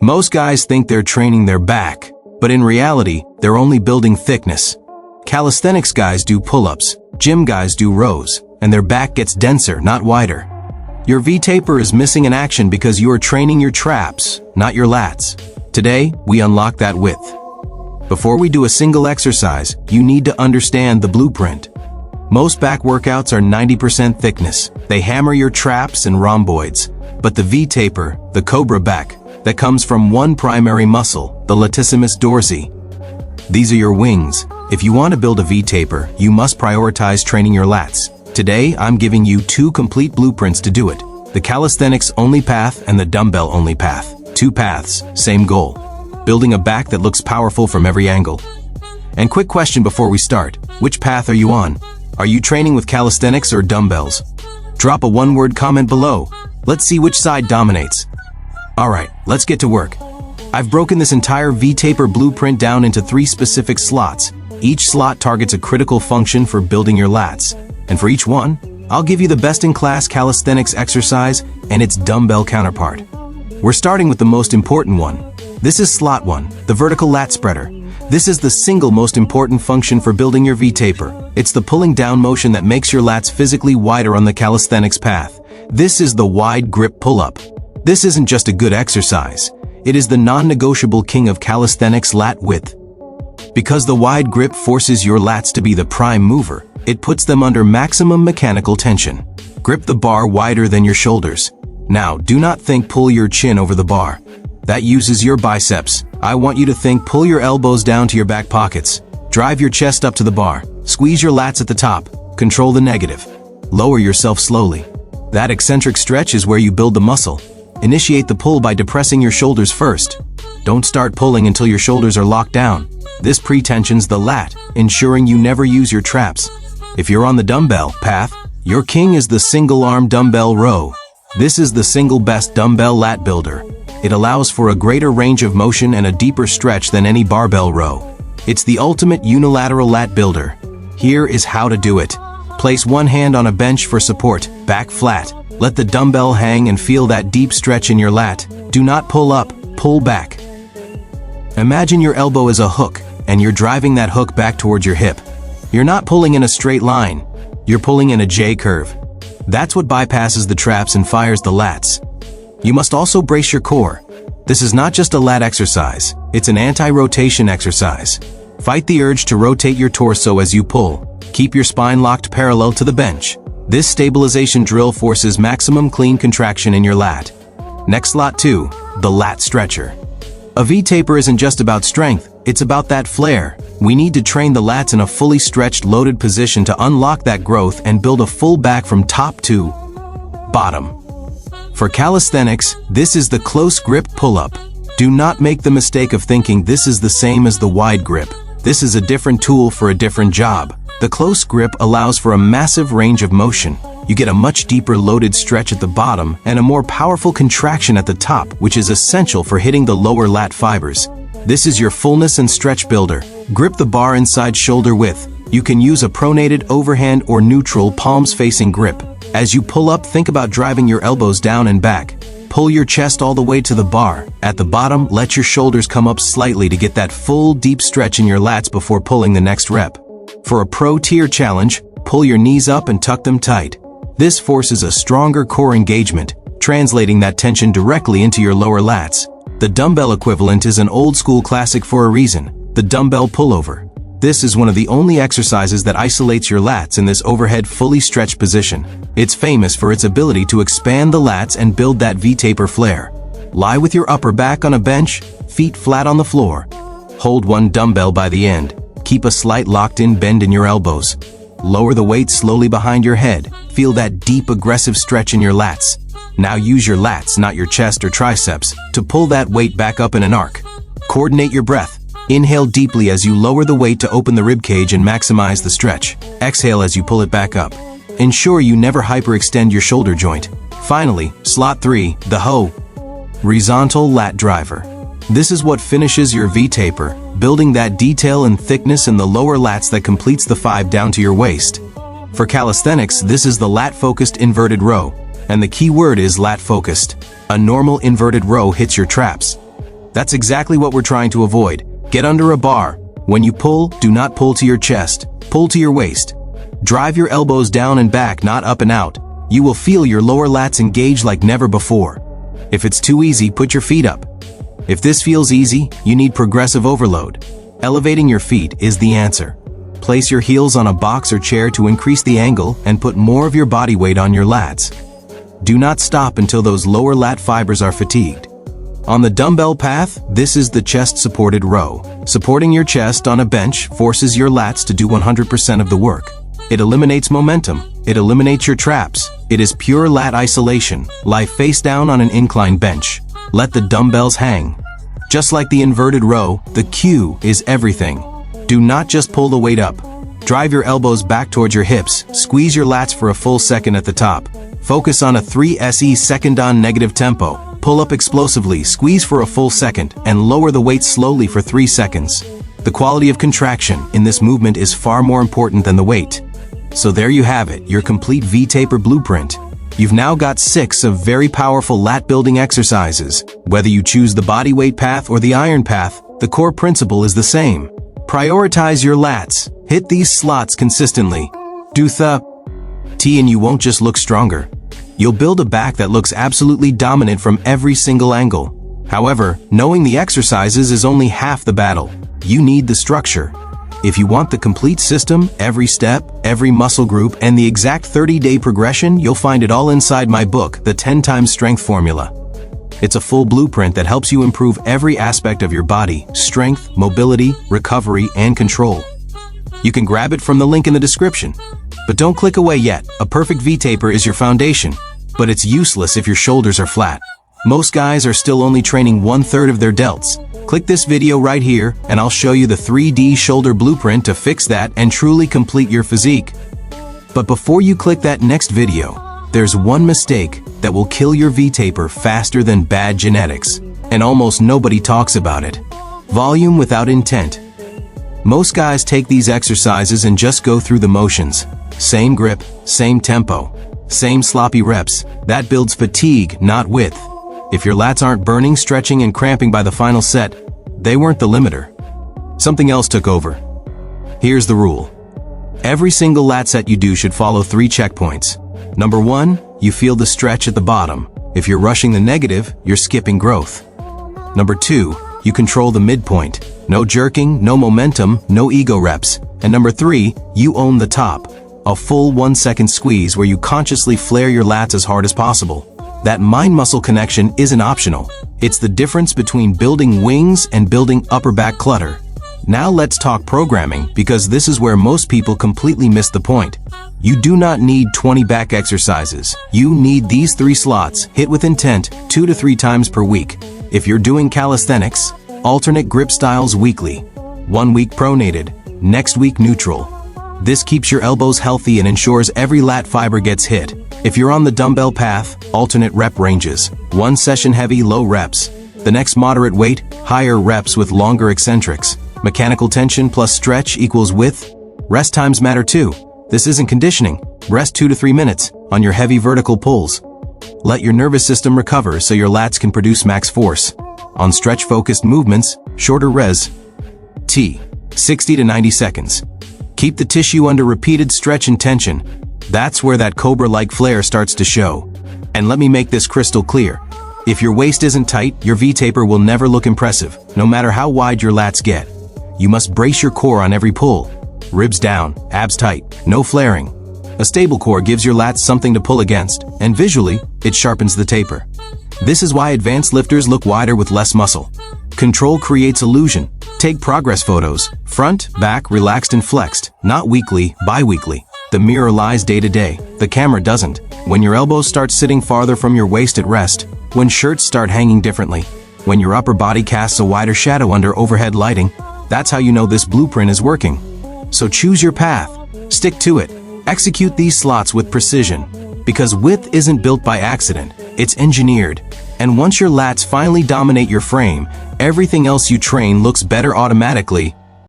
Most guys think they're training their back, but in reality, they're only building thickness. Calisthenics guys do pull-ups, gym guys do rows, and their back gets denser, not wider. Your V-taper is missing in action because you are training your traps, not your lats. Today, we unlock that width. Before we do a single exercise, you need to understand the blueprint. Most back workouts are 90% thickness. They hammer your traps and rhomboids. But the V-taper, the cobra back, that comes from one primary muscle, the latissimus dorsi. These are your wings. If you want to build a V-taper, you must prioritize training your lats. Today, I'm giving you two complete blueprints to do it. The calisthenics only path and the dumbbell only path. Two paths, same goal. Building a back that looks powerful from every angle. And quick question before we start. Which path are you on? Are you training with calisthenics or dumbbells? Drop a one-word comment below. Let's see which side dominates. Alright, let's get to work. I've broken this entire V-taper blueprint down into 3 specific slots. Each slot targets a critical function for building your lats. And for each one, I'll give you the best-in-class calisthenics exercise and its dumbbell counterpart. We're starting with the most important one. This is slot 1, the vertical lat spreader. This is the single most important function for building your V-taper. It's the pulling down motion that makes your lats physically wider on the calisthenics path. This is the wide grip pull-up. This isn't just a good exercise. It is the non-negotiable king of calisthenics lat width. Because the wide grip forces your lats to be the prime mover, it puts them under maximum mechanical tension. Grip the bar wider than your shoulders. Now, do not think pull your chin over the bar. That uses your biceps. I want you to think pull your elbows down to your back pockets. Drive your chest up to the bar. Squeeze your lats at the top. Control the negative. Lower yourself slowly. That eccentric stretch is where you build the muscle. Initiate the pull by depressing your shoulders first. Don't start pulling until your shoulders are locked down. This pre-tensions the lat, ensuring you never use your traps. If you're on the dumbbell path, your king is the single-arm dumbbell row. This is the single best dumbbell lat builder. It allows for a greater range of motion and a deeper stretch than any barbell row. It's the ultimate unilateral lat builder. Here is how to do it. Place one hand on a bench for support, back flat. Let the dumbbell hang and feel that deep stretch in your lat. Do not pull up, pull back. Imagine your elbow as a hook, and you're driving that hook back towards your hip. You're not pulling in a straight line. You're pulling in a J-curve. That's what bypasses the traps and fires the lats. You must also brace your core. This is not just a lat exercise. It's an anti-rotation exercise. Fight the urge to rotate your torso as you pull. Keep your spine locked parallel to the bench. This stabilization drill forces maximum clean contraction in your lat. Next slot 2, the Lat Stretcher. A V-taper isn't just about strength, it's about that flair. We need to train the lats in a fully stretched, loaded position to unlock that growth and build a full back from top to bottom. For calisthenics, this is the close grip pull-up. Do not make the mistake of thinking this is the same as the wide grip. This is a different tool for a different job. The close grip allows for a massive range of motion. You get a much deeper loaded stretch at the bottom and a more powerful contraction at the top, which is essential for hitting the lower lat fibers. This is your fullness and stretch builder. Grip the bar inside shoulder width. You can use a pronated overhand or neutral palms facing grip. As you pull up, think about driving your elbows down and back. Pull your chest all the way to the bar. At the bottom, let your shoulders come up slightly to get that full, deep stretch in your lats before pulling the next rep. For a pro-tier challenge, pull your knees up and tuck them tight. This forces a stronger core engagement, translating that tension directly into your lower lats. The dumbbell equivalent is an old-school classic for a reason, the dumbbell pullover. This is one of the only exercises that isolates your lats in this overhead fully stretched position. It's famous for its ability to expand the lats and build that V-taper flare. Lie with your upper back on a bench, feet flat on the floor. Hold one dumbbell by the end. Keep a slight locked-in bend in your elbows. Lower the weight slowly behind your head. Feel that deep, aggressive stretch in your lats. Now use your lats, not your chest or triceps, to pull that weight back up in an arc. Coordinate your breath. Inhale deeply as you lower the weight to open the ribcage and maximize the stretch. Exhale as you pull it back up. Ensure you never hyperextend your shoulder joint. Finally, slot 3, the horizontal lat driver. This is what finishes your V-taper, building that detail and thickness in the lower lats that completes the 5 down to your waist. For calisthenics, this is the lat-focused inverted row. And the key word is lat-focused. A normal inverted row hits your traps. That's exactly what we're trying to avoid. Get under a bar. When you pull, do not pull to your chest. Pull to your waist. Drive your elbows down and back, not up and out. You will feel your lower lats engage like never before. If it's too easy, put your feet up. If this feels easy, you need progressive overload. Elevating your feet is the answer. Place your heels on a box or chair to increase the angle and put more of your body weight on your lats. Do not stop until those lower lat fibers are fatigued. On the dumbbell path, this is the chest-supported row. Supporting your chest on a bench forces your lats to do 100% of the work. It eliminates momentum. It eliminates your traps. It is pure lat isolation. Lie face down on an incline bench. Let the dumbbells hang. Just like the inverted row, the cue is everything. Do not just pull the weight up. Drive your elbows back towards your hips. Squeeze your lats for a full second at the top. Focus on a 3 SE second on negative tempo. Pull up explosively, squeeze for a full second, and lower the weight slowly for 3 seconds. The quality of contraction in this movement is far more important than the weight. So there you have it, your complete V-taper blueprint. You've now got 6 of very powerful lat building exercises. Whether you choose the body weight path or the iron path, the core principle is the same. Prioritize your lats. Hit these slots consistently. Do the T and you won't just look stronger. You'll build a back that looks absolutely dominant from every single angle. However, knowing the exercises is only half the battle. You need the structure. If you want the complete system, every step, every muscle group, and the exact 30-day progression, you'll find it all inside my book, The 10 Times Strength Formula. It's a full blueprint that helps you improve every aspect of your body: strength, mobility, recovery, and control. You can grab it from the link in the description. But don't click away yet. A perfect V-taper is your foundation, but it's useless if your shoulders are flat. Most guys are still only training 1/3 of their delts. Click this video right here, and I'll show you the 3D shoulder blueprint to fix that and truly complete your physique. But before you click that next video, there's one mistake that will kill your V-taper faster than bad genetics, and almost nobody talks about it. Volume without intent. Most guys take these exercises and just go through the motions. Same grip, same tempo, same sloppy reps. That builds fatigue, not width. If your lats aren't burning, stretching, and cramping by the final set, they weren't the limiter. Something else took over. Here's the rule. Every single lat set you do should follow 3 checkpoints. Number 1, you feel the stretch at the bottom. If you're rushing the negative, you're skipping growth. Number 2, you control the midpoint. No jerking, no momentum, no ego reps. And number 3, you own the top. A full 1-second squeeze where you consciously flare your lats as hard as possible. That mind-muscle connection isn't optional. It's the difference between building wings and building upper back clutter. Now let's talk programming, because this is where most people completely miss the point. You do not need 20 back exercises. You need these 3 slots, hit with intent, 2 to 3 times per week. If you're doing calisthenics, alternate grip styles weekly. 1 week pronated, next week neutral. This keeps your elbows healthy and ensures every lat fiber gets hit. If you're on the dumbbell path, alternate rep ranges. 1 session heavy, low reps. The next moderate weight, higher reps with longer eccentrics. Mechanical tension plus stretch equals width. Rest times matter too. This isn't conditioning. Rest 2 to 3 minutes on your heavy vertical pulls. Let your nervous system recover so your lats can produce max force. On stretch-focused movements, shorter res. T. 60 to 90 seconds. Keep the tissue under repeated stretch and tension. That's where that cobra-like flare starts to show. And let me make this crystal clear. If your waist isn't tight, your V-taper will never look impressive, no matter how wide your lats get. You must brace your core on every pull. Ribs down, abs tight, no flaring. A stable core gives your lats something to pull against, and visually, it sharpens the taper. This is why advanced lifters look wider with less muscle. Control creates illusion. Take progress photos, front, back, relaxed and flexed, not weekly, bi-weekly. The mirror lies day to day, the camera doesn't. When your elbows start sitting farther from your waist at rest, when shirts start hanging differently, when your upper body casts a wider shadow under overhead lighting, that's how you know this blueprint is working. So choose your path, stick to it, execute these slots with precision, because width isn't built by accident, it's engineered. And once your lats finally dominate your frame, everything else you train looks better automatically.